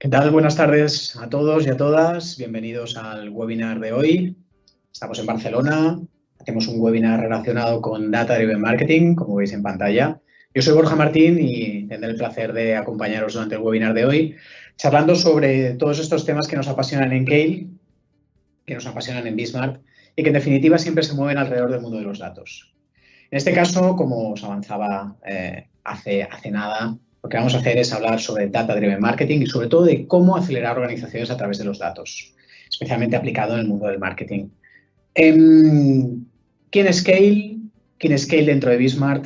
¿Qué tal? Buenas tardes a todos y a todas. Bienvenidos al webinar de hoy. Estamos en Barcelona. Hacemos un webinar relacionado con Data Driven Marketing, como veis en pantalla. Yo soy Borja Martín y tendré el placer de acompañaros durante el webinar de hoy, charlando sobre todos estos temas que nos apasionan en Keil, que nos apasionan en Bismart y que en definitiva siempre se mueven alrededor del mundo de los datos. En este caso, como os avanzaba hace nada, lo que vamos a hacer es hablar sobre Data Driven Marketing y sobre todo de cómo acelerar organizaciones a través de los datos, especialmente aplicado en el mundo del marketing. ¿Quién es Keil? ¿Quién es Keil dentro de Bismart?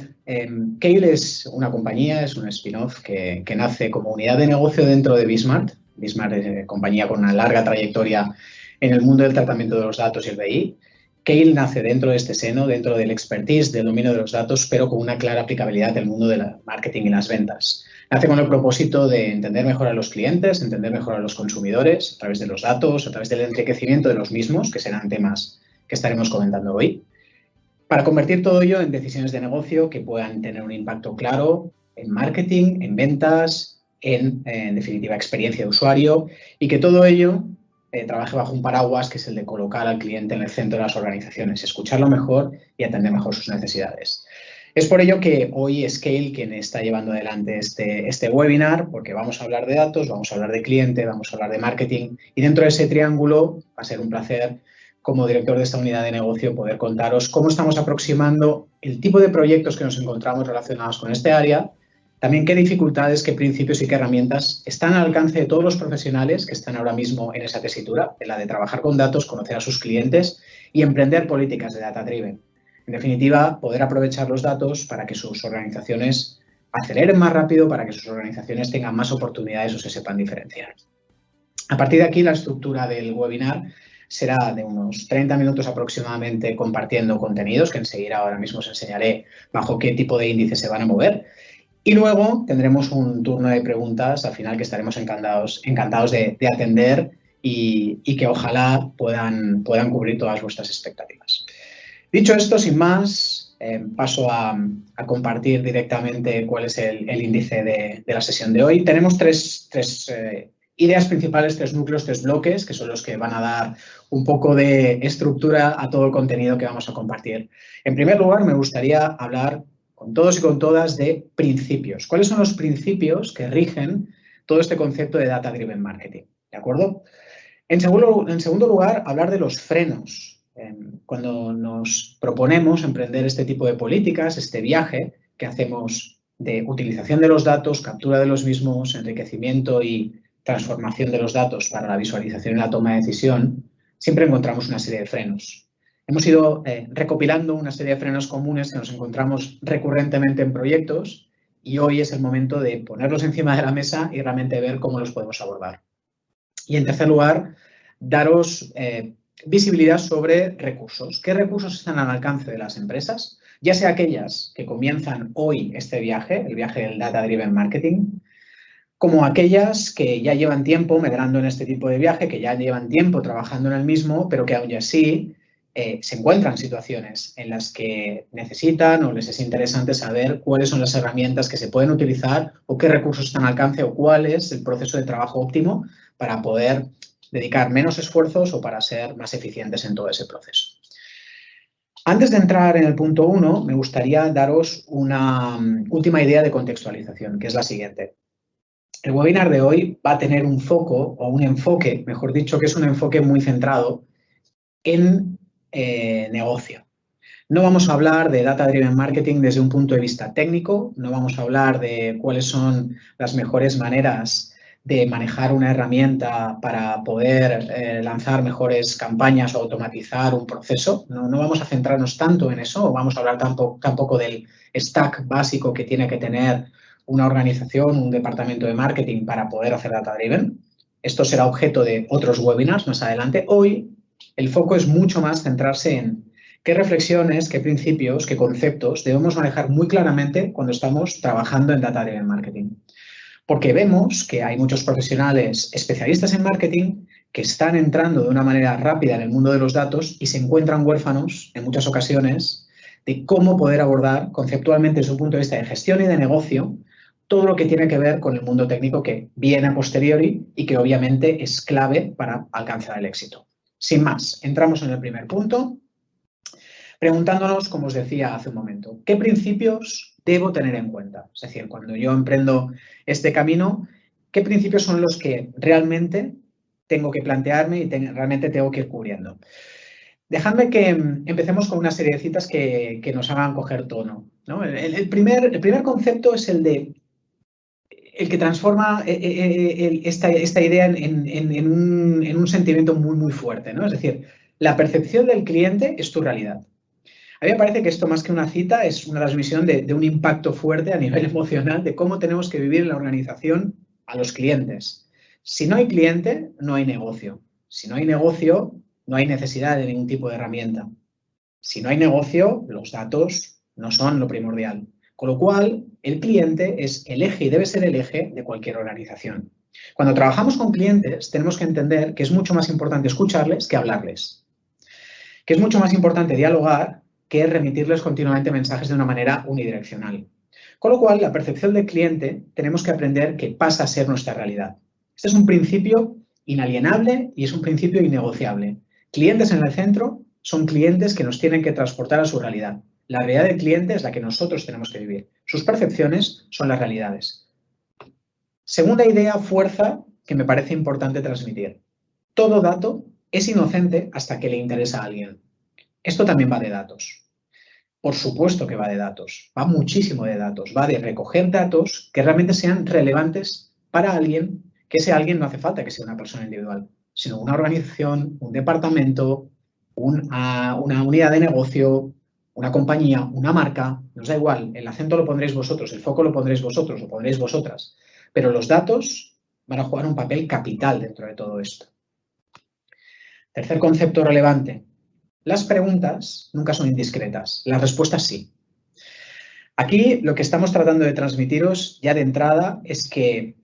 Keil es una compañía, es un spin-off que nace como unidad de negocio dentro de Bismart. Bismart es una compañía con una larga trayectoria en el mundo del tratamiento de los datos y el BI. Keil nace dentro de este seno, dentro del expertise, del dominio de los datos, pero con una clara aplicabilidad del mundo del marketing y las ventas. Nace con el propósito de entender mejor a los clientes, entender mejor a los consumidores a través de los datos, a través del enriquecimiento de los mismos, que serán temas que estaremos comentando hoy, para convertir todo ello en decisiones de negocio que puedan tener un impacto claro en marketing, en ventas, en definitiva, experiencia de usuario y que todo ello trabaje bajo un paraguas que es el de colocar al cliente en el centro de las organizaciones, escucharlo mejor y atender mejor sus necesidades. Es por ello que hoy es Keil quien está llevando adelante este webinar, porque vamos a hablar de datos, vamos a hablar de cliente, vamos a hablar de marketing y dentro de ese triángulo va a ser un placer como director de esta unidad de negocio poder contaros cómo estamos aproximando el tipo de proyectos que nos encontramos relacionados con este área, también qué dificultades, qué principios y qué herramientas están al alcance de todos los profesionales que están ahora mismo en esa tesitura, en la de trabajar con datos, conocer a sus clientes y emprender políticas de data driven. En definitiva, poder aprovechar los datos para que sus organizaciones aceleren más rápido, para que sus organizaciones tengan más oportunidades o se sepan diferenciar. A partir de aquí, la estructura del webinar será de unos 30 minutos aproximadamente compartiendo contenidos, que enseguida ahora mismo os enseñaré bajo qué tipo de índice se van a mover. Y luego tendremos un turno de preguntas al final que estaremos encantados de atender y que ojalá puedan cubrir todas vuestras expectativas. Dicho esto, sin más, paso a compartir directamente cuál es el índice de la sesión de hoy. Tenemos tres ideas principales, tres núcleos, tres bloques, que son los que van a dar un poco de estructura a todo el contenido que vamos a compartir. En primer lugar, me gustaría hablar con todos y con todas de principios. ¿Cuáles son los principios que rigen todo este concepto de Data Driven Marketing? ¿De acuerdo? En segundo lugar, hablar de los frenos. Cuando nos proponemos emprender este tipo de políticas, este viaje que hacemos de utilización de los datos, captura de los mismos, enriquecimiento y transformación de los datos para la visualización y la toma de decisión, siempre encontramos una serie de frenos. Hemos ido recopilando una serie de frenos comunes que nos encontramos recurrentemente en proyectos y hoy es el momento de ponerlos encima de la mesa y realmente ver cómo los podemos abordar. Y en tercer lugar, daros visibilidad sobre recursos. ¿Qué recursos están al alcance de las empresas? Ya sea aquellas que comienzan hoy este viaje, el viaje del Data Driven Marketing, como aquellas que ya llevan tiempo medrando en este tipo de viaje, que ya llevan tiempo trabajando en el mismo, pero que aún así se encuentran en situaciones en las que necesitan o les es interesante saber cuáles son las herramientas que se pueden utilizar o qué recursos están al alcance o cuál es el proceso de trabajo óptimo para poder dedicar menos esfuerzos o para ser más eficientes en todo ese proceso. Antes de entrar en el punto 1, me gustaría daros una última idea de contextualización, que es la siguiente. El webinar de hoy va a tener un foco o un enfoque, mejor dicho, que es un enfoque muy centrado en negocio. No vamos a hablar de Data Driven Marketing desde un punto de vista técnico, no vamos a hablar de cuáles son las mejores maneras de manejar una herramienta para poder lanzar mejores campañas o automatizar un proceso. No vamos a centrarnos tanto en eso, o vamos a hablar tampoco del stack básico que tiene que tener una organización, un departamento de marketing para poder hacer Data Driven. Esto será objeto de otros webinars más adelante. Hoy el foco es mucho más centrarse en qué reflexiones, qué principios, qué conceptos debemos manejar muy claramente cuando estamos trabajando en Data Driven Marketing. Porque vemos que hay muchos profesionales especialistas en marketing que están entrando de una manera rápida en el mundo de los datos y se encuentran huérfanos en muchas ocasiones de cómo poder abordar conceptualmente desde un punto de vista de gestión y de negocio todo lo que tiene que ver con el mundo técnico que viene a posteriori y que obviamente es clave para alcanzar el éxito. Sin más, entramos en el primer punto, preguntándonos, como os decía hace un momento, ¿qué principios debo tener en cuenta? Es decir, cuando yo emprendo este camino, ¿qué principios son los que realmente tengo que plantearme y realmente tengo que ir cubriendo? Dejadme que empecemos con una serie de citas que nos hagan coger tono, ¿no? El primer concepto es el que transforma esta idea en un sentimiento muy, muy fuerte, ¿no? Es decir, la percepción del cliente es tu realidad. A mí me parece que esto, más que una cita, es una transmisión de un impacto fuerte a nivel emocional de cómo tenemos que vivir en la organización a los clientes. Si no hay cliente, no hay negocio. Si no hay negocio, no hay necesidad de ningún tipo de herramienta. Si no hay negocio, los datos no son lo primordial. Con lo cual, el cliente es el eje y debe ser el eje de cualquier organización. Cuando trabajamos con clientes, tenemos que entender que es mucho más importante escucharles que hablarles. Que es mucho más importante dialogar que remitirles continuamente mensajes de una manera unidireccional. Con lo cual, la percepción del cliente tenemos que aprender que pasa a ser nuestra realidad. Este es un principio inalienable y es un principio innegociable. Clientes en el centro son clientes que nos tienen que transportar a su realidad. La realidad del cliente es la que nosotros tenemos que vivir. Sus percepciones son las realidades. Segunda idea, fuerza, que me parece importante transmitir. Todo dato es inocente hasta que le interesa a alguien. Esto también va de datos. Por supuesto que va de datos, va muchísimo de datos, va de recoger datos que realmente sean relevantes para alguien, que ese alguien no hace falta que sea una persona individual, sino una organización, un departamento, una unidad de negocio, una compañía, una marca, nos da igual, el acento lo pondréis vosotros, el foco lo pondréis vosotros, lo pondréis vosotras, pero los datos van a jugar un papel capital dentro de todo esto. Tercer concepto relevante. Las preguntas nunca son indiscretas, las respuestas sí. Aquí lo que estamos tratando de transmitiros ya de entrada es que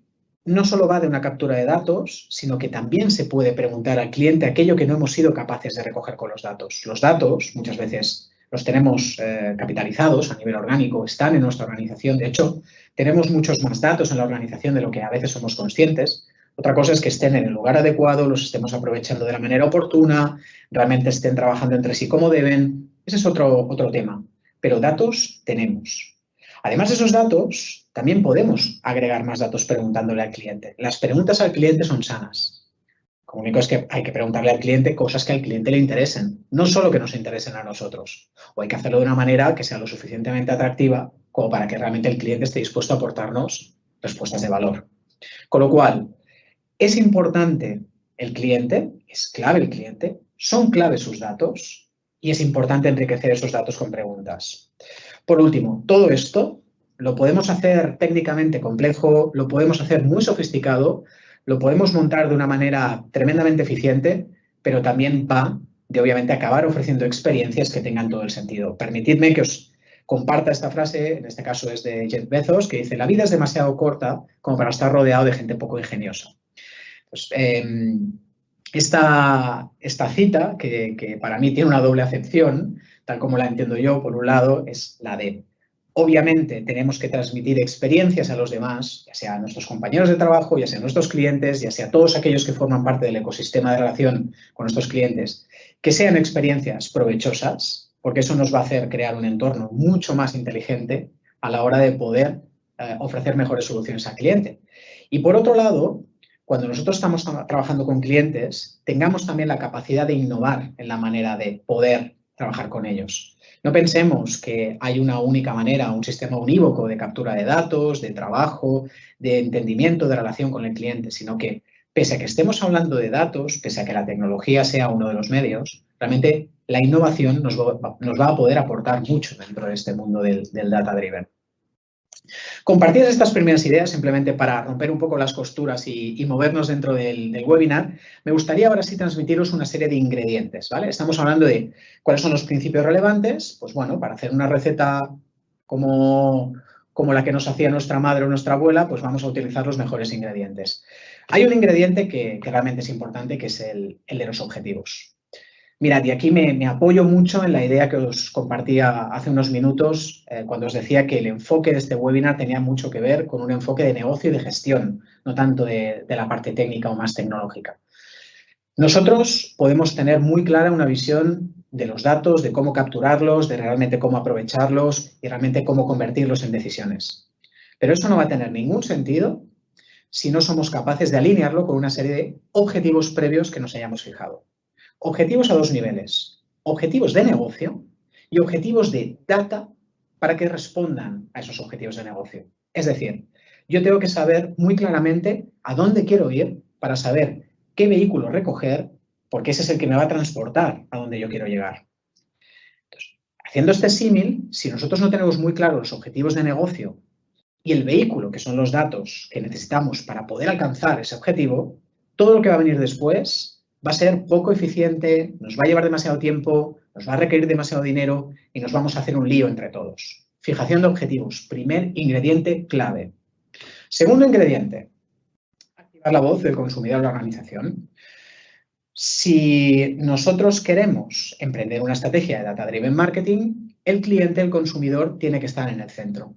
no solo va de una captura de datos, sino que también se puede preguntar al cliente aquello que no hemos sido capaces de recoger con los datos. Los datos muchas veces los tenemos capitalizados a nivel orgánico, están en nuestra organización. De hecho, tenemos muchos más datos en la organización de lo que a veces somos conscientes. Otra cosa es que estén en el lugar adecuado, los estemos aprovechando de la manera oportuna, realmente estén trabajando entre sí como deben. Ese es otro tema. Pero datos tenemos. Además de esos datos, también podemos agregar más datos preguntándole al cliente. Las preguntas al cliente son sanas. Lo único es que hay que preguntarle al cliente cosas que al cliente le interesen, no solo que nos interesen a nosotros. O hay que hacerlo de una manera que sea lo suficientemente atractiva como para que realmente el cliente esté dispuesto a aportarnos respuestas de valor. Con lo cual, es importante el cliente, es clave el cliente, son clave sus datos y es importante enriquecer esos datos con preguntas. Por último, todo esto lo podemos hacer técnicamente complejo, lo podemos hacer muy sofisticado, lo podemos montar de una manera tremendamente eficiente, pero también va de, obviamente, acabar ofreciendo experiencias que tengan todo el sentido. Permitidme que os comparta esta frase, en este caso es de Jeff Bezos, que dice: la vida es demasiado corta como para estar rodeado de gente poco ingeniosa. Pues, esta cita, que para mí tiene una doble acepción, tal como la entiendo yo, por un lado, es la de, obviamente, tenemos que transmitir experiencias a los demás, ya sea a nuestros compañeros de trabajo, ya sea a nuestros clientes, ya sea a todos aquellos que forman parte del ecosistema de relación con nuestros clientes, que sean experiencias provechosas, porque eso nos va a hacer crear un entorno mucho más inteligente a la hora de poder ofrecer mejores soluciones al cliente. Y por otro lado, cuando nosotros estamos trabajando con clientes, tengamos también la capacidad de innovar en la manera de poder trabajar con ellos. No pensemos que hay una única manera, un sistema unívoco de captura de datos, de trabajo, de entendimiento, de relación con el cliente, sino que pese a que estemos hablando de datos, pese a que la tecnología sea uno de los medios, realmente la innovación nos va a poder aportar mucho dentro de este mundo del data driven. Compartidas estas primeras ideas, simplemente para romper un poco las costuras y movernos dentro del webinar, me gustaría ahora sí transmitiros una serie de ingredientes, ¿vale? Estamos hablando de cuáles son los principios relevantes. Pues bueno, para hacer una receta como la que nos hacía nuestra madre o nuestra abuela, pues vamos a utilizar los mejores ingredientes. Hay un ingrediente que realmente es importante, que es el de los objetivos. Mirad, y aquí me apoyo mucho en la idea que os compartía hace unos minutos cuando os decía que el enfoque de este webinar tenía mucho que ver con un enfoque de negocio y de gestión, no tanto de la parte técnica o más tecnológica. Nosotros podemos tener muy clara una visión de los datos, de cómo capturarlos, de realmente cómo aprovecharlos y realmente cómo convertirlos en decisiones. Pero eso no va a tener ningún sentido si no somos capaces de alinearlo con una serie de objetivos previos que nos hayamos fijado. Objetivos a dos niveles, objetivos de negocio y objetivos de data para que respondan a esos objetivos de negocio. Es decir, yo tengo que saber muy claramente a dónde quiero ir para saber qué vehículo recoger, porque ese es el que me va a transportar a donde yo quiero llegar. Entonces, haciendo este símil, si nosotros no tenemos muy claros los objetivos de negocio y el vehículo, que son los datos que necesitamos para poder alcanzar ese objetivo, todo lo que va a venir después va a ser poco eficiente, nos va a llevar demasiado tiempo, nos va a requerir demasiado dinero y nos vamos a hacer un lío entre todos. Fijación de objetivos, primer ingrediente clave. Segundo ingrediente, activar la voz del consumidor de la organización. Si nosotros queremos emprender una estrategia de data-driven marketing, el cliente, el consumidor, tiene que estar en el centro.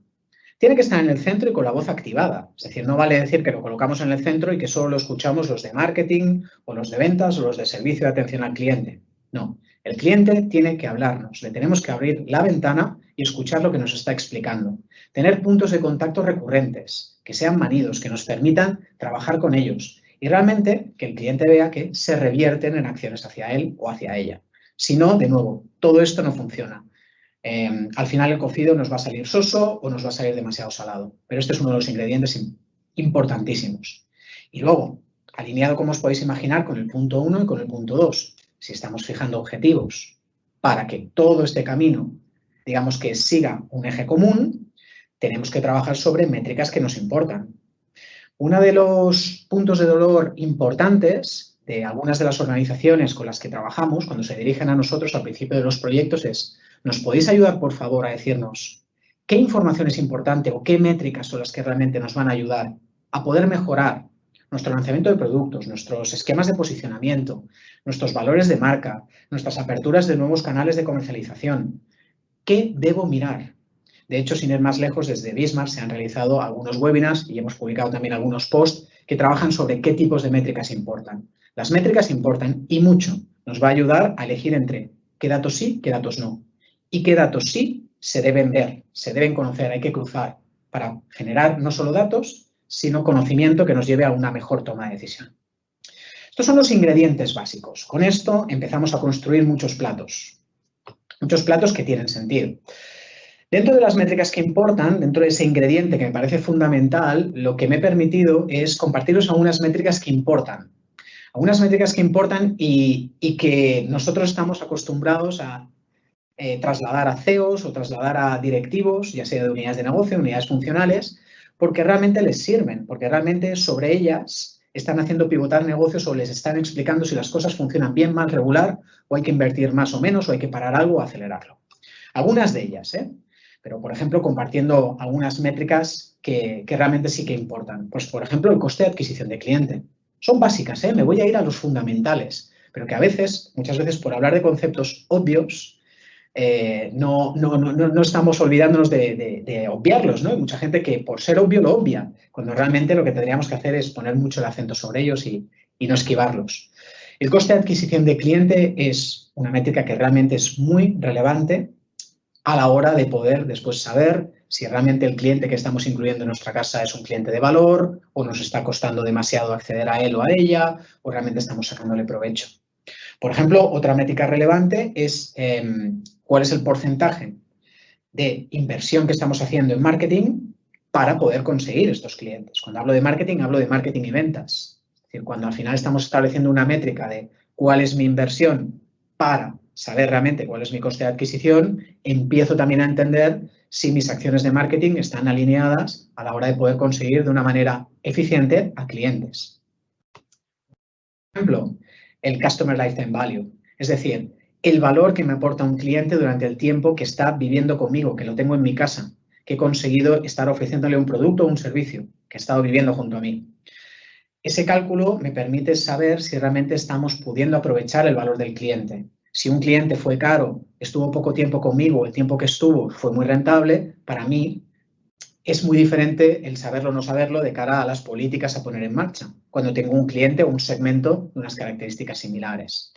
Tiene que estar en el centro y con la voz activada. Es decir, no vale decir que lo colocamos en el centro y que solo lo escuchamos los de marketing o los de ventas o los de servicio de atención al cliente. No, el cliente tiene que hablarnos. Le tenemos que abrir la ventana y escuchar lo que nos está explicando. Tener puntos de contacto recurrentes, que sean manidos, que nos permitan trabajar con ellos y realmente que el cliente vea que se revierten en acciones hacia él o hacia ella. Si no, de nuevo, todo esto no funciona. Al final el cocido nos va a salir soso o nos va a salir demasiado salado. Pero este es uno de los ingredientes importantísimos. Y luego, alineado como os podéis imaginar con el punto 1 y con el punto 2, si estamos fijando objetivos para que todo este camino, digamos que siga un eje común, tenemos que trabajar sobre métricas que nos importan. Uno de los puntos de dolor importantes de algunas de las organizaciones con las que trabajamos, cuando se dirigen a nosotros al principio de los proyectos, es: ¿nos podéis ayudar, por favor, a decirnos qué información es importante o qué métricas son las que realmente nos van a ayudar a poder mejorar nuestro lanzamiento de productos, nuestros esquemas de posicionamiento, nuestros valores de marca, nuestras aperturas de nuevos canales de comercialización? ¿Qué debo mirar? De hecho, sin ir más lejos, desde Bismarck se han realizado algunos webinars y hemos publicado también algunos posts que trabajan sobre qué tipos de métricas importan. Las métricas importan y mucho. Nos va a ayudar a elegir entre qué datos sí, qué datos no. Y qué datos sí se deben ver, se deben conocer, hay que cruzar para generar no solo datos, sino conocimiento que nos lleve a una mejor toma de decisión. Estos son los ingredientes básicos. Con esto empezamos a construir muchos platos que tienen sentido. Dentro de las métricas que importan, dentro de ese ingrediente que me parece fundamental, lo que me he permitido es compartiros algunas métricas que importan. Algunas métricas que importan y que nosotros estamos acostumbrados a trasladar a CEOs o trasladar a directivos, ya sea de unidades de negocio, unidades funcionales, porque realmente les sirven, porque realmente sobre ellas están haciendo pivotar negocios o les están explicando si las cosas funcionan bien, mal, regular, o hay que invertir más o menos, o hay que parar algo o acelerarlo. Algunas de ellas, pero, por ejemplo, compartiendo algunas métricas que realmente sí que importan. Pues, por ejemplo, el coste de adquisición de cliente. Son básicas, me voy a ir a los fundamentales, pero que a veces, muchas veces, por hablar de conceptos obvios, no estamos olvidándonos de obviarlos, ¿no? Hay mucha gente que por ser obvio lo obvia, cuando realmente lo que tendríamos que hacer es poner mucho el acento sobre ellos y no esquivarlos. El coste de adquisición de cliente es una métrica que realmente es muy relevante a la hora de poder después saber si realmente el cliente que estamos incluyendo en nuestra casa es un cliente de valor o nos está costando demasiado acceder a él o a ella o realmente estamos sacándole provecho. Por ejemplo, otra métrica relevante es cuál es el porcentaje de inversión que estamos haciendo en marketing para poder conseguir estos clientes. Cuando hablo de marketing y ventas. Es decir, cuando al final estamos estableciendo una métrica de cuál es mi inversión para saber realmente cuál es mi coste de adquisición, empiezo también a entender si mis acciones de marketing están alineadas a la hora de poder conseguir de una manera eficiente a clientes. Por ejemplo, el Customer Lifetime Value, es decir, el valor que me aporta un cliente durante el tiempo que está viviendo conmigo, que lo tengo en mi casa, que he conseguido estar ofreciéndole un producto o un servicio, que ha estado viviendo junto a mí. Ese cálculo me permite saber si realmente estamos pudiendo aprovechar el valor del cliente, Si un cliente fue caro, estuvo poco tiempo conmigo, el tiempo que estuvo fue muy rentable, para mí es muy diferente el saberlo o no saberlo de cara a las políticas a poner en marcha, cuando tengo un cliente o un segmento de unas características similares.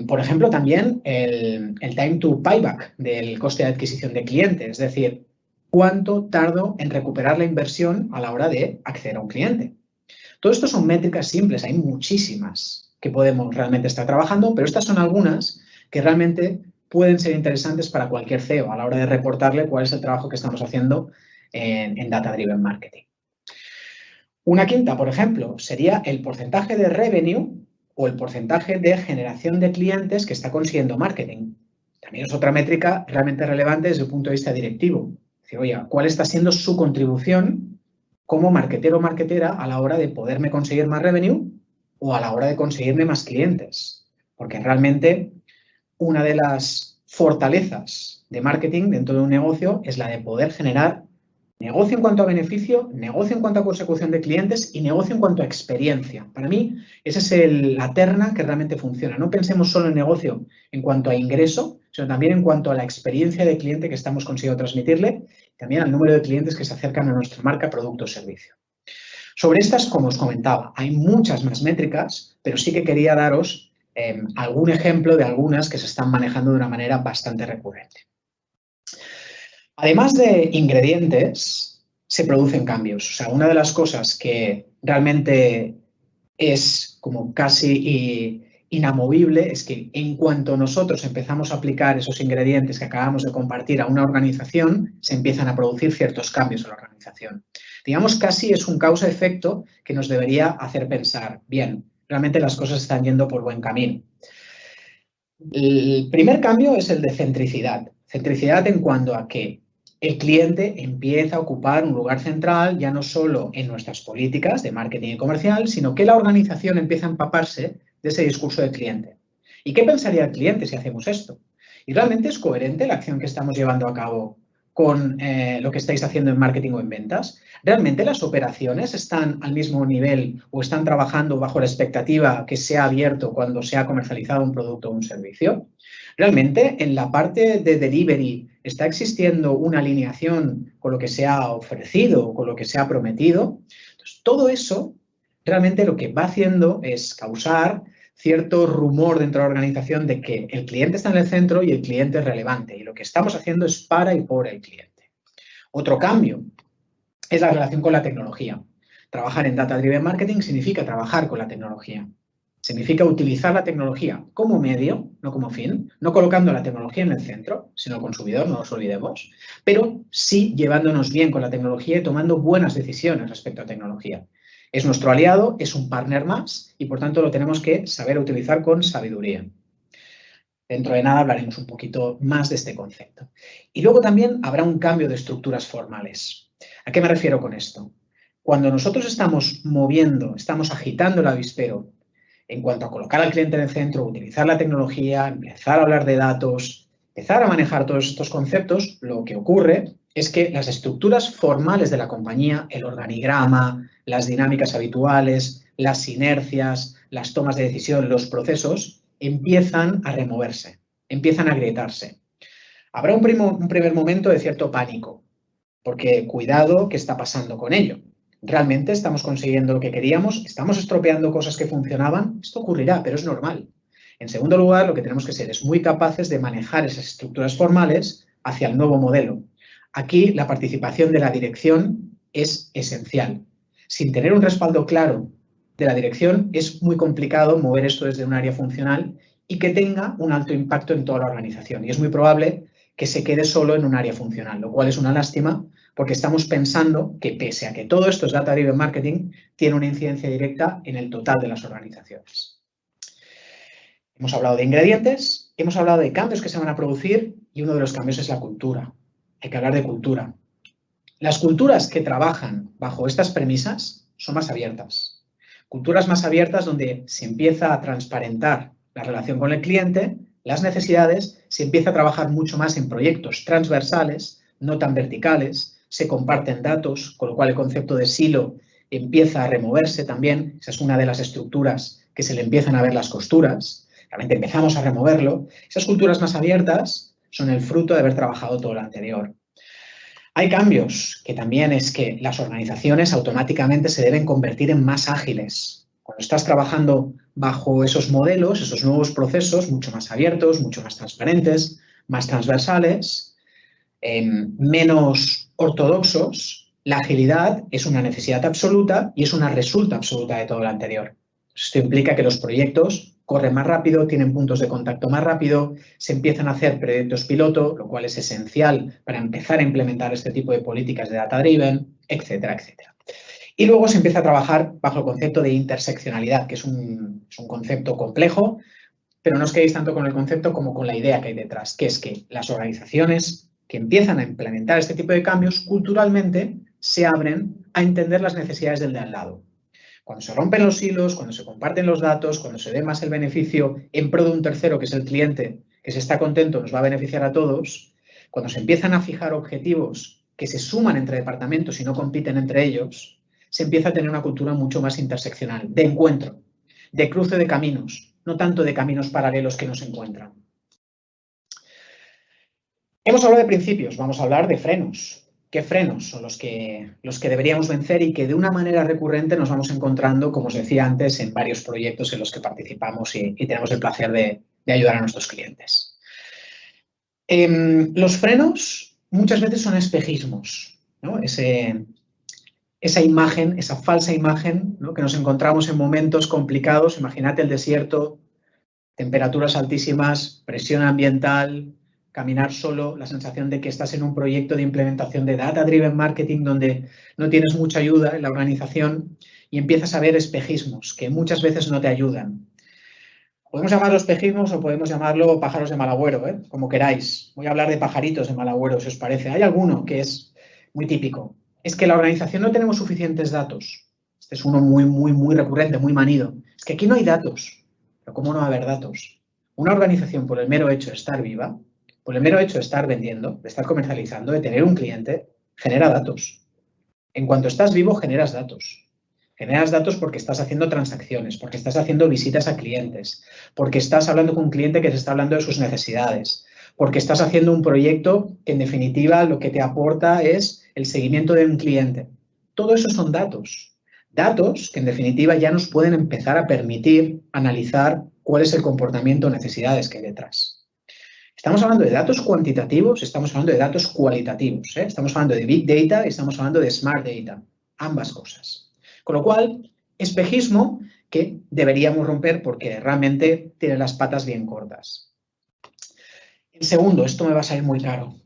Por ejemplo, también el time to payback del coste de adquisición de cliente, es decir, cuánto tardo en recuperar la inversión a la hora de acceder a un cliente. Todo esto son métricas simples, hay muchísimas que podemos realmente estar trabajando, pero estas son algunas que realmente pueden ser interesantes para cualquier CEO a la hora de reportarle cuál es el trabajo que estamos haciendo en Data Driven Marketing. Una quinta, por ejemplo, sería el porcentaje de revenue o el porcentaje de generación de clientes que está consiguiendo marketing. También es otra métrica realmente relevante desde el punto de vista directivo. Es decir, oye, ¿cuál está siendo su contribución como marketero o marketera a la hora de poderme conseguir más revenue o a la hora de conseguirme más clientes? Porque realmente una de las fortalezas de marketing dentro de un negocio es la de poder generar negocio en cuanto a beneficio, negocio en cuanto a consecución de clientes y negocio en cuanto a experiencia. Para mí, esa es la terna que realmente funciona. No pensemos solo en negocio en cuanto a ingreso, sino también en cuanto a la experiencia de cliente que estamos consiguiendo transmitirle, también al número de clientes que se acercan a nuestra marca, producto o servicio. Sobre estas, como os comentaba, hay muchas más métricas, pero sí que quería daros algún ejemplo de algunas que se están manejando de una manera bastante recurrente. Además de ingredientes, se producen cambios. O sea, una de las cosas que realmente es como casi inamovible es que en cuanto nosotros empezamos a aplicar esos ingredientes que acabamos de compartir a una organización, se empiezan a producir ciertos cambios en la organización. Digamos, casi es un causa-efecto que nos debería hacer pensar, bien, realmente las cosas están yendo por buen camino. El primer cambio es el de centricidad. Centricidad en cuanto a que el cliente empieza a ocupar un lugar central ya no solo en nuestras políticas de marketing y comercial, sino que la organización empieza a empaparse de ese discurso del cliente. ¿Y qué pensaría el cliente si hacemos esto? ¿Y realmente es coherente la acción que estamos llevando a cabo con lo que estáis haciendo en marketing o en ventas? ¿Realmente las operaciones están al mismo nivel o están trabajando bajo la expectativa que se ha abierto cuando se ha comercializado un producto o un servicio? ¿Realmente en la parte de delivery está existiendo una alineación con lo que se ha ofrecido o con lo que se ha prometido? Entonces, todo eso realmente lo que va haciendo es causar cierto rumor dentro de la organización de que el cliente está en el centro y el cliente es relevante y lo que estamos haciendo es para y por el cliente. Otro cambio es la relación con la tecnología. Trabajar en Data Driven Marketing significa trabajar con la tecnología. Significa utilizar la tecnología como medio, no como fin, no colocando la tecnología en el centro, sino el consumidor, no nos olvidemos, pero sí llevándonos bien con la tecnología y tomando buenas decisiones respecto a tecnología. Es nuestro aliado, es un partner más y, por tanto, lo tenemos que saber utilizar con sabiduría. Dentro de nada hablaremos un poquito más de este concepto. Y luego también habrá un cambio de estructuras formales. ¿A qué me refiero con esto? Cuando nosotros estamos moviendo, estamos agitando el avispero en cuanto a colocar al cliente en el centro, utilizar la tecnología, empezar a hablar de datos, empezar a manejar todos estos conceptos, lo que ocurre es que las estructuras formales de la compañía, el organigrama, las dinámicas habituales, las inercias, las tomas de decisión, los procesos, empiezan a removerse, empiezan a agrietarse. Habrá un primer momento de cierto pánico, porque cuidado, ¿qué está pasando con ello? ¿Realmente estamos consiguiendo lo que queríamos? ¿Estamos estropeando cosas que funcionaban? Esto ocurrirá, pero es normal. En segundo lugar, lo que tenemos que ser es muy capaces de manejar esas estructuras formales hacia el nuevo modelo. Aquí la participación de la dirección es esencial. Sin tener un respaldo claro de la dirección, es muy complicado mover esto desde un área funcional y que tenga un alto impacto en toda la organización. Y es muy probable que se quede solo en un área funcional, lo cual es una lástima porque estamos pensando que pese a que todo esto es Data Driven Marketing, tiene una incidencia directa en el total de las organizaciones. Hemos hablado de ingredientes, hemos hablado de cambios que se van a producir y uno de los cambios es la cultura. Hay que hablar de cultura. Las culturas que trabajan bajo estas premisas son más abiertas. Culturas más abiertas donde se empieza a transparentar la relación con el cliente, las necesidades, se empieza a trabajar mucho más en proyectos transversales, no tan verticales, se comparten datos, con lo cual el concepto de silo empieza a removerse también. Esa es una de las estructuras que se le empiezan a ver las costuras. realmente empezamos a removerlo. Esas culturas más abiertas son el fruto de haber trabajado todo lo anterior. Hay cambios que también es que las organizaciones automáticamente se deben convertir en más ágiles. Cuando estás trabajando bajo esos modelos, esos nuevos procesos, mucho más abiertos, mucho más transparentes, más transversales, menos ortodoxos, la agilidad es una necesidad absoluta y es una resulta absoluta de todo lo anterior. Esto implica que los proyectos corren más rápido, tienen puntos de contacto más rápido, se empiezan a hacer proyectos piloto, lo cual es esencial para empezar a implementar este tipo de políticas de data-driven, etcétera, etcétera. Y luego se empieza a trabajar bajo el concepto de interseccionalidad, que es un concepto complejo, pero no os quedéis tanto con el concepto como con la idea que hay detrás, que es que las organizaciones que empiezan a implementar este tipo de cambios culturalmente se abren a entender las necesidades del de al lado. Cuando se rompen los hilos, cuando se comparten los datos, cuando se ve más el beneficio en pro de un tercero, que es el cliente, que si está contento nos va a beneficiar a todos, cuando se empiezan a fijar objetivos que se suman entre departamentos y no compiten entre ellos, se empieza a tener una cultura mucho más interseccional, de encuentro, de cruce de caminos, no tanto de caminos paralelos que no se encuentran. Hemos hablado de principios, vamos a hablar de frenos. ¿Qué frenos son los que deberíamos vencer y que de una manera recurrente nos vamos encontrando, como os decía antes, en varios proyectos en los que participamos y tenemos el placer de ayudar a nuestros clientes? Los frenos muchas veces son espejismos, ¿no? Esa imagen, esa falsa imagen, ¿no?, que nos encontramos en momentos complicados. Imagínate el desierto, temperaturas altísimas, presión ambiental, caminar solo, la sensación de que estás en un proyecto de implementación de data-driven marketing donde no tienes mucha ayuda en la organización y empiezas a ver espejismos que muchas veces no te ayudan. Podemos llamarlo espejismos o podemos llamarlo pájaros de mal agüero, como queráis. Voy a hablar de pajaritos de mal agüero, si os parece. Hay alguno que es muy típico. Es que la organización no tenemos suficientes datos. Este es uno muy recurrente, muy manido. Es que aquí no hay datos. Pero ¿cómo no va a haber datos? Una organización, por el mero hecho de estar viva, por el mero hecho de estar vendiendo, de estar comercializando, de tener un cliente, genera datos. En cuanto estás vivo, generas datos. Generas datos porque estás haciendo transacciones, porque estás haciendo visitas a clientes, porque estás hablando con un cliente que te está hablando de sus necesidades, porque estás haciendo un proyecto que en definitiva lo que te aporta es el seguimiento de un cliente. Todo eso son datos. Datos que en definitiva ya nos pueden empezar a permitir analizar cuál es el comportamiento o necesidades que hay detrás. Estamos hablando de datos cuantitativos, estamos hablando de datos cualitativos. Estamos hablando de Big Data y estamos hablando de Smart Data. Ambas cosas. Con lo cual, espejismo que deberíamos romper porque realmente tiene las patas bien cortas. El segundo, esto me va a salir muy caro.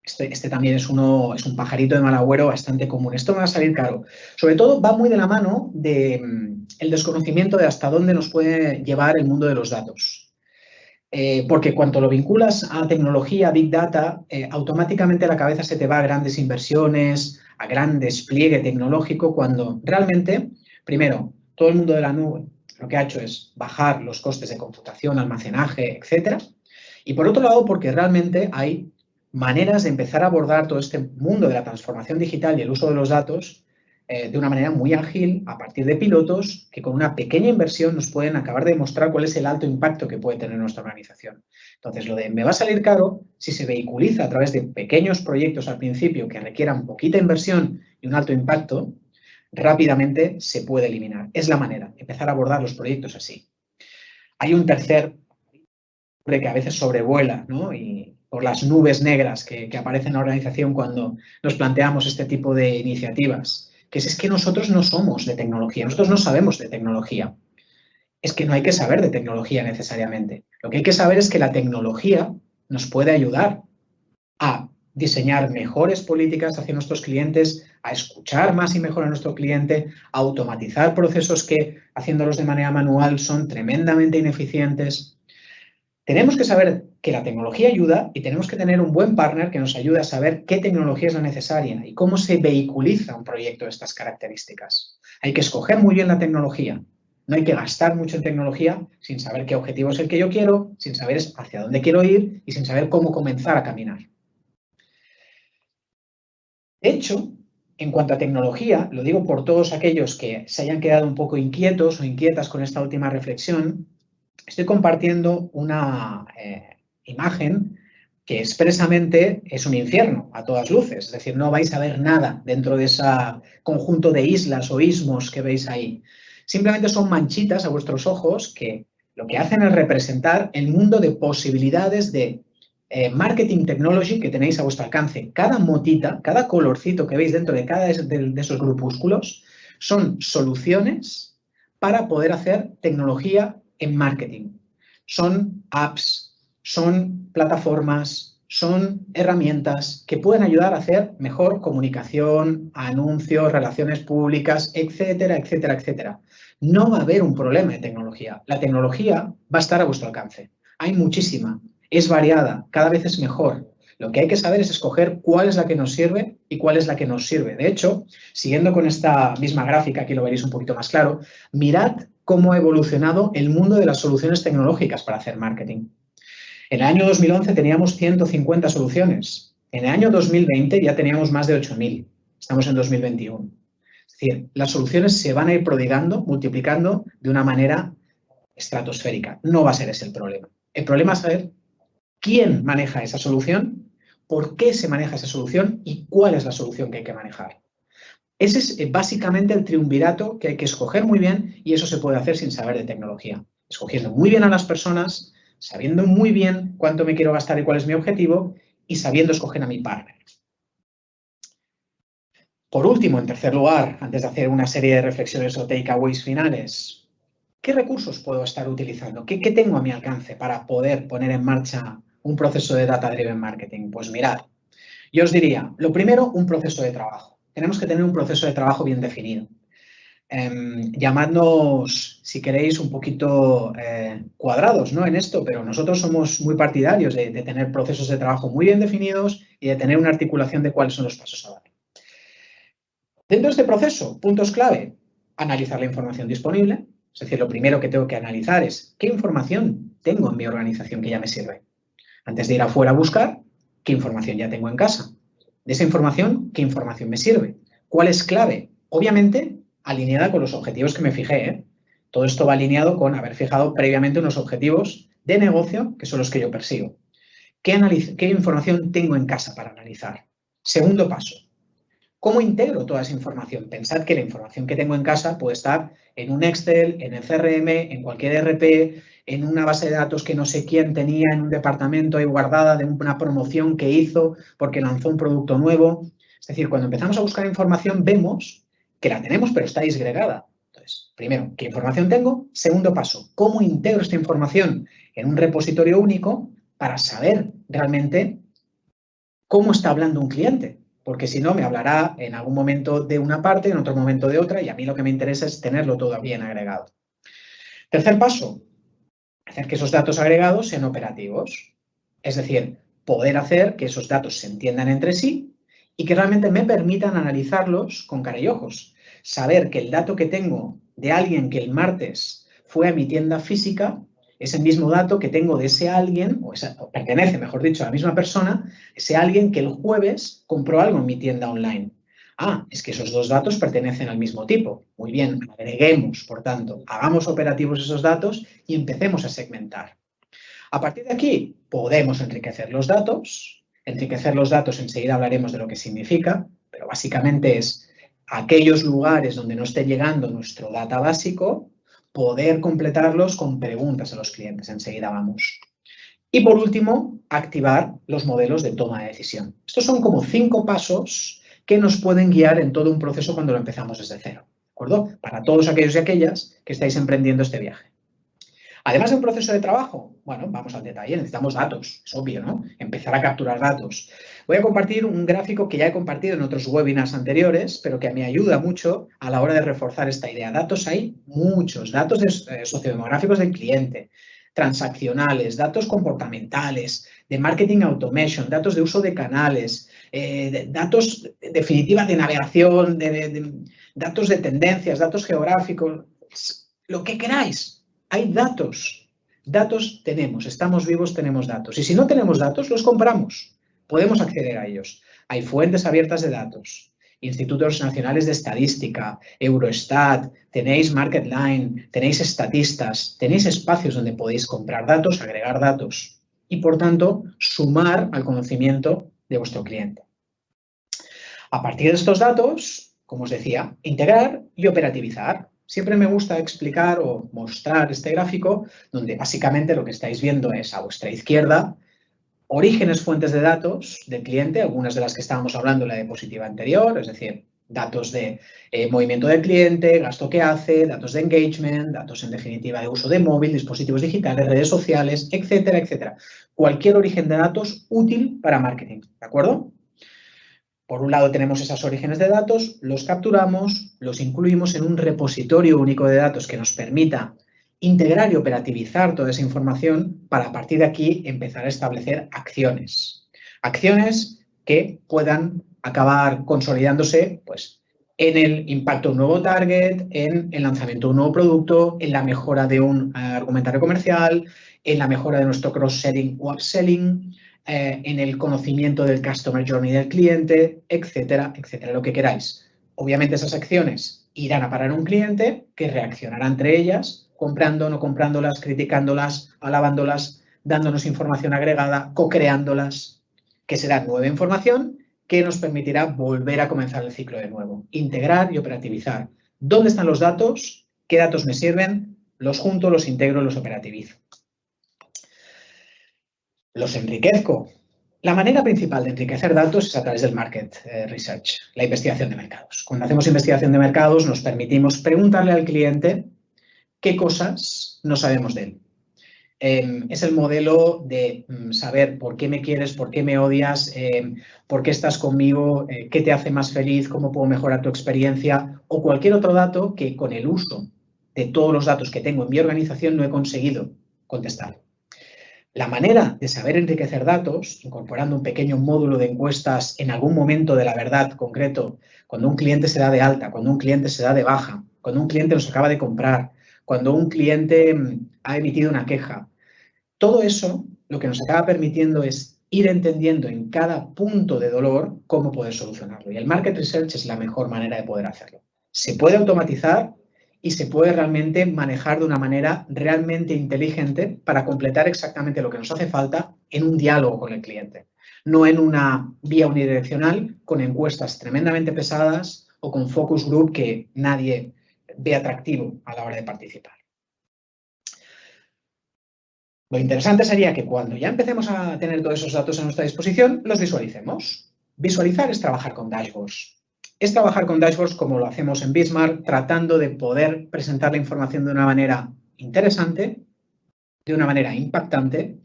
Este también es un pajarito de mal agüero bastante común. Esto me va a salir caro. Sobre todo va muy de la mano del desconocimiento de hasta dónde nos puede llevar el mundo de los datos. Porque cuando lo vinculas a tecnología, Big Data, automáticamente la cabeza se te va a grandes inversiones, a gran despliegue tecnológico, cuando realmente, primero, todo el mundo de la nube lo que ha hecho es bajar los costes de computación, almacenaje, etcétera. Y por otro lado, porque realmente hay maneras de empezar a abordar todo este mundo de la transformación digital y el uso de los datos de una manera muy ágil, a partir de pilotos que con una pequeña inversión nos pueden acabar de demostrar cuál es el alto impacto que puede tener nuestra organización. Entonces, lo de me va a salir caro, si se vehiculiza a través de pequeños proyectos al principio que requieran poquita inversión y un alto impacto, rápidamente se puede eliminar. Es la manera, empezar a abordar los proyectos así. Hay un tercer que a veces sobrevuela, ¿no?, y por las nubes negras que aparecen en la organización cuando nos planteamos este tipo de iniciativas, que es que nosotros no somos de tecnología, nosotros no sabemos de tecnología. Es que no hay que saber de tecnología necesariamente. Lo que hay que saber es que la tecnología nos puede ayudar a diseñar mejores políticas hacia nuestros clientes, a escuchar más y mejor a nuestro cliente, a automatizar procesos que, haciéndolos de manera manual, son tremendamente ineficientes. Tenemos que saber que la tecnología ayuda y tenemos que tener un buen partner que nos ayude a saber qué tecnología es la necesaria y cómo se vehiculiza un proyecto de estas características. Hay que escoger muy bien la tecnología. No hay que gastar mucho en tecnología sin saber qué objetivo es el que yo quiero, sin saber hacia dónde quiero ir y sin saber cómo comenzar a caminar. De hecho, en cuanto a tecnología, lo digo por todos aquellos que se hayan quedado un poco inquietos o inquietas con esta última reflexión, estoy compartiendo una imagen que expresamente es un infierno a todas luces. Es decir, no vais a ver nada dentro de ese conjunto de islas o istmos que veis ahí. Simplemente son manchitas a vuestros ojos que lo que hacen es representar el mundo de posibilidades de marketing technology que tenéis a vuestro alcance. Cada motita, cada colorcito que veis dentro de cada de esos grupúsculos son soluciones para poder hacer tecnología en marketing. Son apps, son plataformas, son herramientas que pueden ayudar a hacer mejor comunicación, anuncios, relaciones públicas, etcétera, etcétera, etcétera. No va a haber un problema de tecnología. La tecnología va a estar a vuestro alcance. Hay muchísima, es variada, cada vez es mejor. Lo que hay que saber es escoger cuál es la que nos sirve y cuál es la que nos sirve. De hecho, siguiendo con esta misma gráfica, aquí lo veréis un poquito más claro, mirad cómo ha evolucionado el mundo de las soluciones tecnológicas para hacer marketing. En el año 2011 teníamos 150 soluciones. En el año 2020 ya teníamos más de 8.000. Estamos en 2021. Es decir, las soluciones se van a ir prodigando, multiplicando de una manera estratosférica. No va a ser ese el problema. El problema es saber quién maneja esa solución, por qué se maneja esa solución y cuál es la solución que hay que manejar. Ese es básicamente el triunvirato que hay que escoger muy bien y eso se puede hacer sin saber de tecnología. Escogiendo muy bien a las personas, sabiendo muy bien cuánto me quiero gastar y cuál es mi objetivo y sabiendo escoger a mi partner. Por último, en tercer lugar, antes de hacer una serie de reflexiones o takeaways finales, ¿qué recursos puedo estar utilizando? ¿Qué tengo a mi alcance para poder poner en marcha un proceso de data-driven marketing? Pues mirad, yo os diría, lo primero, un proceso de trabajo. Tenemos que tener un proceso de trabajo bien definido. Llamadnos, si queréis, un poquito cuadrados, ¿no?, en esto, pero nosotros somos muy partidarios de tener procesos de trabajo muy bien definidos y de tener una articulación de cuáles son los pasos a dar. Dentro de este proceso, puntos clave, analizar la información disponible. Es decir, lo primero que tengo que analizar es qué información tengo en mi organización que ya me sirve. Antes de ir afuera a buscar, ¿qué información ya tengo en casa? De esa información, ¿qué información me sirve? ¿Cuál es clave? Obviamente, alineada con los objetivos que me fijé, ¿eh? Todo esto va alineado con haber fijado previamente unos objetivos de negocio que son los que yo persigo. ¿Qué información tengo en casa para analizar? Segundo paso, ¿cómo integro toda esa información? Pensad que la información que tengo en casa puede estar en un Excel, en el CRM, en cualquier ERP, en una base de datos que no sé quién tenía en un departamento ahí guardada de una promoción que hizo porque lanzó un producto nuevo. Es decir, cuando empezamos a buscar información vemos que la tenemos pero está disgregada. Entonces, primero, ¿qué información tengo? Segundo paso, ¿cómo integro esta información en un repositorio único para saber realmente cómo está hablando un cliente? Porque si no, me hablará en algún momento de una parte, en otro momento de otra, y a mí lo que me interesa es tenerlo todo bien agregado. Tercer paso, hacer que esos datos agregados sean operativos. Es decir, poder hacer que esos datos se entiendan entre sí y que realmente me permitan analizarlos con cara y ojos. Saber que el dato que tengo de alguien que el martes fue a mi tienda física es el mismo dato que tengo de ese alguien, o pertenece, mejor dicho, a la misma persona, ese alguien que el jueves compró algo en mi tienda online. Ah, es que esos dos datos pertenecen al mismo tipo. Muy bien, agreguemos, por tanto, hagamos operativos esos datos y empecemos a segmentar. A partir de aquí, podemos enriquecer los datos. Enriquecer los datos, enseguida hablaremos de lo que significa, pero básicamente es aquellos lugares donde no esté llegando nuestro data básico, poder completarlos con preguntas a los clientes. Enseguida vamos. Y por último, activar los modelos de toma de decisión. Estos son como 5 pasos que nos pueden guiar en todo un proceso cuando lo empezamos desde cero, ¿de acuerdo? Para todos aquellos y aquellas que estáis emprendiendo este viaje. Además de un proceso de trabajo, bueno, vamos al detalle, necesitamos datos, es obvio, ¿no? Empezar a capturar datos. Voy a compartir un gráfico que ya he compartido en otros webinars anteriores, pero que me ayuda mucho a la hora de reforzar esta idea. Datos hay muchos, datos sociodemográficos del cliente, transaccionales, datos comportamentales, de marketing automation, datos de uso de canales, datos, en definitiva, de navegación, datos de tendencias, datos geográficos, lo que queráis. Hay datos. Datos tenemos, estamos vivos, tenemos datos. Y si no tenemos datos, los compramos. Podemos acceder a ellos. Hay fuentes abiertas de datos. institutos nacionales de estadística, Eurostat, tenéis MarketLine, tenéis estatistas, tenéis espacios donde podéis comprar datos, agregar datos y, por tanto, sumar al conocimiento de vuestro cliente. A partir de estos datos, como os decía, integrar y operativizar. Siempre me gusta explicar o mostrar este gráfico donde básicamente lo que estáis viendo es a vuestra izquierda orígenes, fuentes de datos del cliente, algunas de las que estábamos hablando en la diapositiva anterior, es decir, datos de movimiento del cliente, gasto que hace, datos de engagement, datos en definitiva de uso de móvil, dispositivos digitales, redes sociales, etcétera, etcétera. Cualquier origen de datos útil para marketing, ¿de acuerdo? Por un lado tenemos esos orígenes de datos, los capturamos, los incluimos en un repositorio único de datos que nos permita integrar y operativizar toda esa información para a partir de aquí empezar a establecer acciones. Acciones que puedan acabar consolidándose pues, en el impacto de un nuevo target, en el lanzamiento de un nuevo producto, en la mejora de un argumentario comercial, en la mejora de nuestro cross-selling o upselling, en el conocimiento del customer journey del cliente, etcétera, etcétera, lo que queráis. Obviamente esas acciones irán a parar a un cliente que reaccionará entre ellas, comprando, no comprándolas, criticándolas, alabándolas, dándonos información agregada, co-creándolas, que será nueva información que nos permitirá volver a comenzar el ciclo de nuevo. Integrar y operativizar. ¿Dónde están los datos? ¿Qué datos me sirven? Los junto, los integro, los operativizo. Los enriquezco. La manera principal de enriquecer datos es a través del market research, la investigación de mercados. Cuando hacemos investigación de mercados nos permitimos preguntarle al cliente qué cosas no sabemos de él. Es el modelo de saber por qué me quieres, por qué me odias, por qué estás conmigo, qué te hace más feliz, cómo puedo mejorar tu experiencia o cualquier otro dato que con el uso de todos los datos que tengo en mi organización no he conseguido contestar. La manera de saber enriquecer datos, incorporando un pequeño módulo de encuestas en algún momento de la verdad concreto, cuando un cliente se da de alta, cuando un cliente se da de baja, cuando un cliente nos acaba de comprar, cuando un cliente ha emitido una queja. Todo eso lo que nos acaba permitiendo es ir entendiendo en cada punto de dolor cómo poder solucionarlo. Y el market research es la mejor manera de poder hacerlo. Se puede automatizar y se puede realmente manejar de una manera realmente inteligente para completar exactamente lo que nos hace falta en un diálogo con el cliente, no en una vía unidireccional con encuestas tremendamente pesadas o con focus group que nadie ve atractivo a la hora de participar. Lo interesante sería que cuando ya empecemos a tener todos esos datos a nuestra disposición, los visualicemos. Visualizar es trabajar con dashboards. Es trabajar con dashboards como lo hacemos en Bismarck, tratando de poder presentar la información de una manera interesante, de una manera impactante,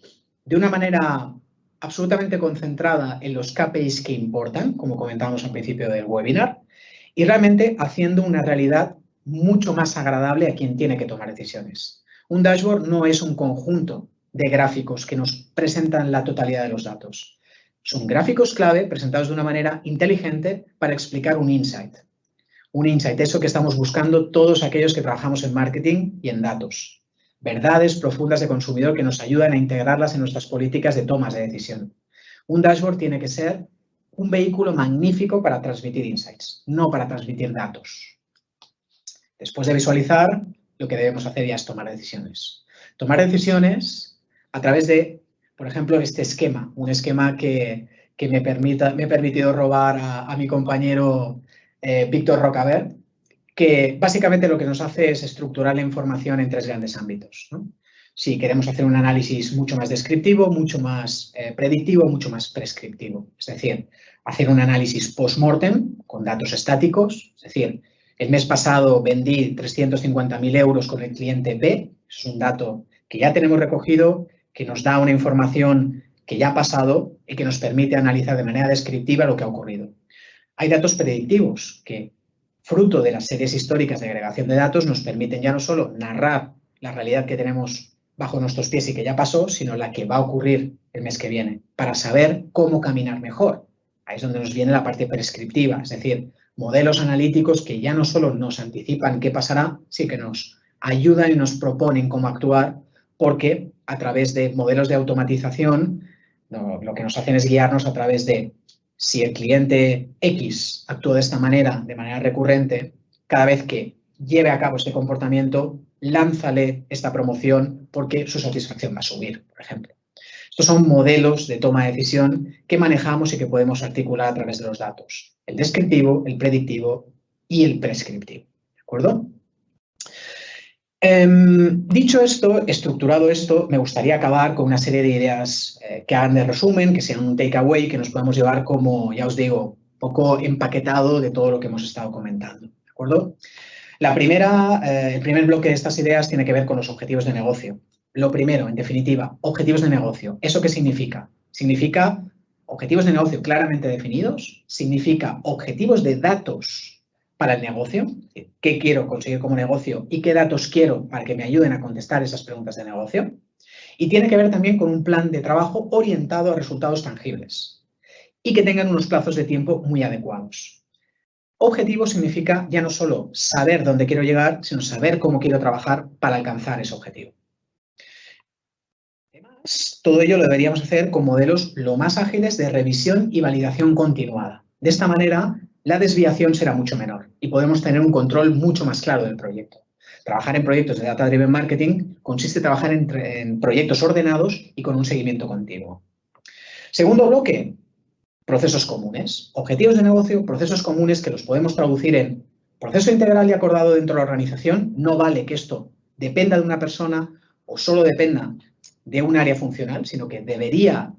de una manera absolutamente concentrada en los KPIs que importan, como comentábamos al principio del webinar, y realmente haciendo una realidad mucho más agradable a quien tiene que tomar decisiones. Un dashboard no es un conjunto de gráficos que nos presentan la totalidad de los datos. Son gráficos clave presentados de una manera inteligente para explicar un insight. Un insight, eso que estamos buscando todos aquellos que trabajamos en marketing y en datos. Verdades profundas de consumidor que nos ayudan a integrarlas en nuestras políticas de tomas de decisión. Un dashboard tiene que ser un vehículo magnífico para transmitir insights, no para transmitir datos. Después de visualizar, lo que debemos hacer ya es tomar decisiones. Tomar decisiones a través de, por ejemplo, este esquema, un esquema que me he permitido robar a mi compañero Víctor Rocabert, que básicamente lo que nos hace es estructurar la información en tres grandes ámbitos, ¿no? Si queremos hacer un análisis mucho más descriptivo, mucho más predictivo, mucho más prescriptivo. Es decir, hacer un análisis post-mortem con datos estáticos. Es decir, el mes pasado vendí 350.000 euros con el cliente B. Es un dato que ya tenemos recogido, que nos da una información que ya ha pasado y que nos permite analizar de manera descriptiva lo que ha ocurrido. Hay datos predictivos que, fruto de las series históricas de agregación de datos, nos permiten ya no solo narrar la realidad que tenemos bajo nuestros pies y que ya pasó, sino la que va a ocurrir el mes que viene, para saber cómo caminar mejor. Ahí es donde nos viene la parte prescriptiva, es decir, modelos analíticos que ya no solo nos anticipan qué pasará, sino que nos ayudan y nos proponen cómo actuar, porque a través de modelos de automatización lo que nos hacen es guiarnos a través de si el cliente X actúa de esta manera, de manera recurrente, cada vez que lleve a cabo este comportamiento, lánzale esta promoción porque su satisfacción va a subir, por ejemplo. Estos son modelos de toma de decisión que manejamos y que podemos articular a través de los datos. El descriptivo, el predictivo y el prescriptivo. ¿De acuerdo? Dicho esto, estructurado esto, me gustaría acabar con una serie de ideas que hagan de resumen, que sean un takeaway, que nos podamos llevar como, ya os digo, un poco empaquetado de todo lo que hemos estado comentando. ¿De acuerdo? El primer bloque de estas ideas tiene que ver con los objetivos de negocio. Lo primero, en definitiva, objetivos de negocio. ¿Eso qué significa? Significa objetivos de negocio claramente definidos, significa objetivos de datos para el negocio, qué quiero conseguir como negocio y qué datos quiero para que me ayuden a contestar esas preguntas de negocio. Y tiene que ver también con un plan de trabajo orientado a resultados tangibles y que tengan unos plazos de tiempo muy adecuados. Objetivo significa ya no solo saber dónde quiero llegar, sino saber cómo quiero trabajar para alcanzar ese objetivo. Además, todo ello lo deberíamos hacer con modelos lo más ágiles de revisión y validación continuada. De esta manera, la desviación será mucho menor y podemos tener un control mucho más claro del proyecto. Trabajar en proyectos de Data Driven Marketing consiste en trabajar en proyectos ordenados y con un seguimiento continuo. Segundo bloque, procesos comunes. Objetivos de negocio, procesos comunes que los podemos traducir en proceso integral y acordado dentro de la organización. No vale que esto dependa de una persona o solo dependa de un área funcional, sino que debería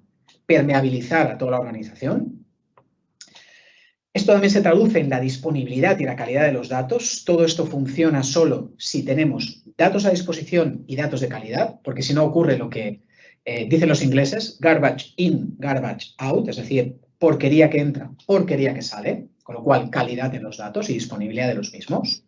permeabilizar a toda la organización. Esto también se traduce en la disponibilidad y la calidad de los datos. Todo esto funciona solo si tenemos datos a disposición y datos de calidad, porque si no ocurre lo que dicen los ingleses, garbage in, garbage out, es decir, porquería que entra, porquería que sale, con lo cual calidad en los datos y disponibilidad de los mismos.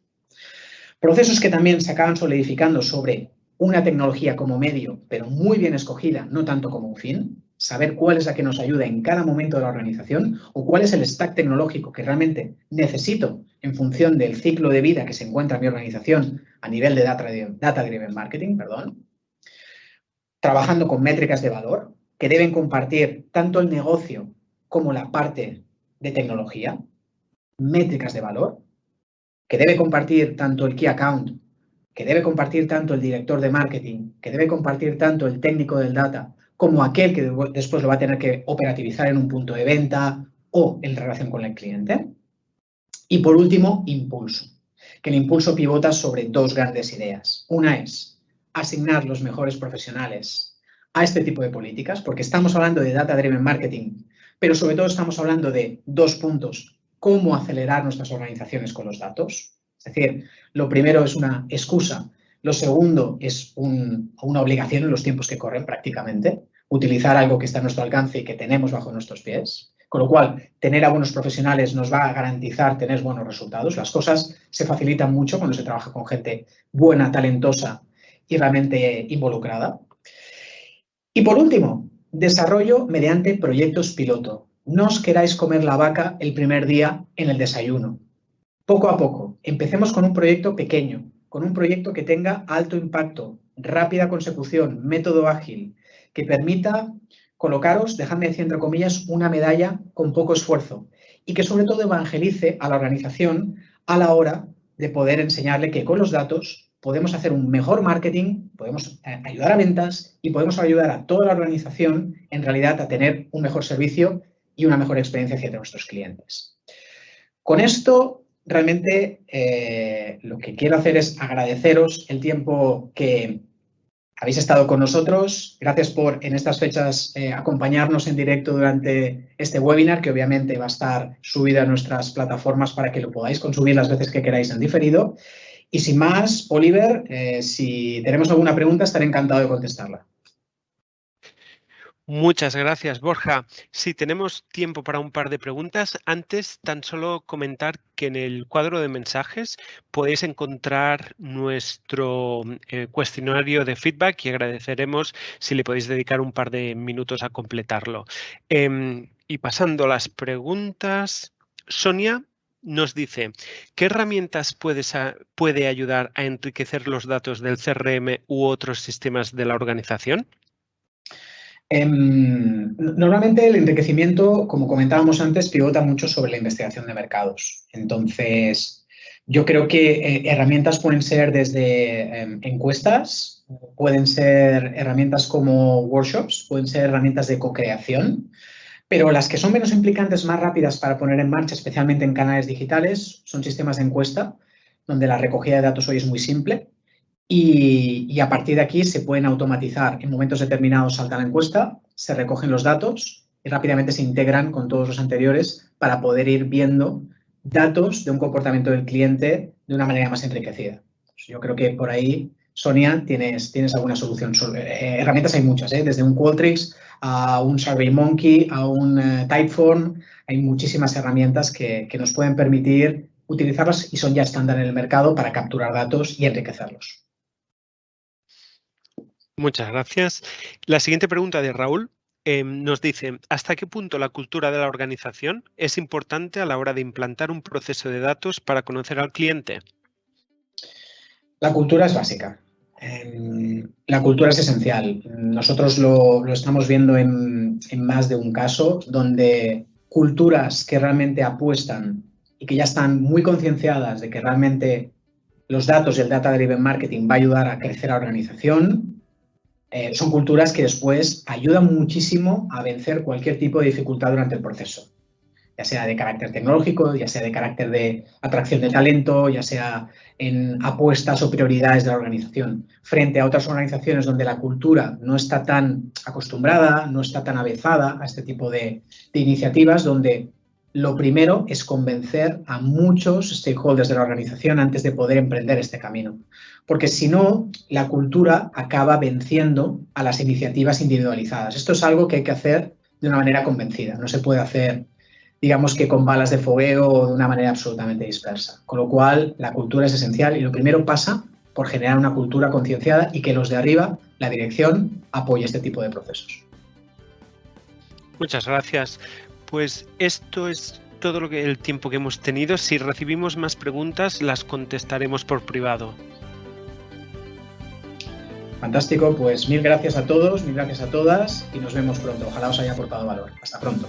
Procesos que también se acaban solidificando sobre una tecnología como medio, pero muy bien escogida, no tanto como un fin. Saber cuál es la que nos ayuda en cada momento de la organización o cuál es el stack tecnológico que realmente necesito en función del ciclo de vida que se encuentra en mi organización a nivel de Data Driven Marketing, trabajando con métricas de valor que deben compartir tanto el negocio como la parte de tecnología, métricas de valor que debe compartir tanto el Key Account, que debe compartir tanto el director de marketing, que debe compartir tanto el técnico del data, como aquel que después lo va a tener que operativizar en un punto de venta o en relación con el cliente. Y por último, impulso, que el impulso pivota sobre dos grandes ideas. Una es asignar los mejores profesionales a este tipo de políticas, porque estamos hablando de Data Driven Marketing, pero sobre todo estamos hablando de dos puntos: cómo acelerar nuestras organizaciones con los datos. Es decir, lo primero es una excusa, lo segundo es una obligación en los tiempos que corren prácticamente, utilizar algo que está a nuestro alcance y que tenemos bajo nuestros pies. Con lo cual, tener a buenos profesionales nos va a garantizar tener buenos resultados. Las cosas se facilitan mucho cuando se trabaja con gente buena, talentosa y realmente involucrada. Y por último, desarrollo mediante proyectos piloto. No os queráis comer la vaca el primer día en el desayuno. Poco a poco, empecemos con un proyecto pequeño, con un proyecto que tenga alto impacto, rápida consecución, método ágil, que permita colocaros, dejadme decir entre comillas, una medalla con poco esfuerzo y que sobre todo evangelice a la organización a la hora de poder enseñarle que con los datos podemos hacer un mejor marketing, podemos ayudar a ventas y podemos ayudar a toda la organización en realidad a tener un mejor servicio y una mejor experiencia hacia nuestros clientes. Con esto, realmente lo que quiero hacer es agradeceros el tiempo que habéis estado con nosotros. Gracias por, en estas fechas, acompañarnos en directo durante este webinar, que obviamente va a estar subido a nuestras plataformas para que lo podáis consumir las veces que queráis en diferido. Y sin más, Oliver, si tenemos alguna pregunta, estaré encantado de contestarla. Muchas gracias, Borja. Sí, tenemos tiempo para un par de preguntas. Antes, tan solo comentar que en el cuadro de mensajes podéis encontrar nuestro cuestionario de feedback y agradeceremos si le podéis dedicar un par de minutos a completarlo. Y pasando a las preguntas, Sonia nos dice, ¿qué herramientas puede ayudar a enriquecer los datos del CRM u otros sistemas de la organización? Normalmente el enriquecimiento, como comentábamos antes, pivota mucho sobre la investigación de mercados. Entonces, yo creo que herramientas pueden ser desde encuestas, pueden ser herramientas como workshops, pueden ser herramientas de co-creación, pero las que son menos implicantes, más rápidas para poner en marcha, especialmente en canales digitales, son sistemas de encuesta, donde la recogida de datos hoy es muy simple. Y a partir de aquí se pueden automatizar. En momentos determinados salta la encuesta, se recogen los datos y rápidamente se integran con todos los anteriores para poder ir viendo datos de un comportamiento del cliente de una manera más enriquecida. Yo creo que por ahí, Sonia, tienes alguna solución. Herramientas hay muchas, desde un Qualtrics a un SurveyMonkey, a un Typeform. Hay muchísimas herramientas que nos pueden permitir utilizarlas y son ya estándar en el mercado para capturar datos y enriquecerlos. Muchas gracias. La siguiente pregunta de Raúl nos dice, ¿hasta qué punto la cultura de la organización es importante a la hora de implantar un proceso de datos para conocer al cliente? La cultura es básica. La cultura es esencial. Nosotros lo estamos viendo en más de un caso, donde culturas que realmente apuestan y que ya están muy concienciadas de que realmente los datos y el data-driven marketing va a ayudar a crecer a la organización, son culturas que después ayudan muchísimo a vencer cualquier tipo de dificultad durante el proceso, ya sea de carácter tecnológico, ya sea de carácter de atracción de talento, ya sea en apuestas o prioridades de la organización, frente a otras organizaciones donde la cultura no está tan acostumbrada, no está tan avezada a este tipo de iniciativas, donde lo primero es convencer a muchos stakeholders de la organización antes de poder emprender este camino. Porque si no, la cultura acaba venciendo a las iniciativas individualizadas. Esto es algo que hay que hacer de una manera convencida. No se puede hacer, digamos que con balas de fogueo o de una manera absolutamente dispersa. Con lo cual, la cultura es esencial y lo primero pasa por generar una cultura concienciada y que los de arriba, la dirección, apoye este tipo de procesos. Muchas gracias. Pues esto es todo el tiempo que hemos tenido. Si recibimos más preguntas, las contestaremos por privado. Fantástico, pues mil gracias a todos, mil gracias a todas y nos vemos pronto. Ojalá os haya aportado valor. Hasta pronto.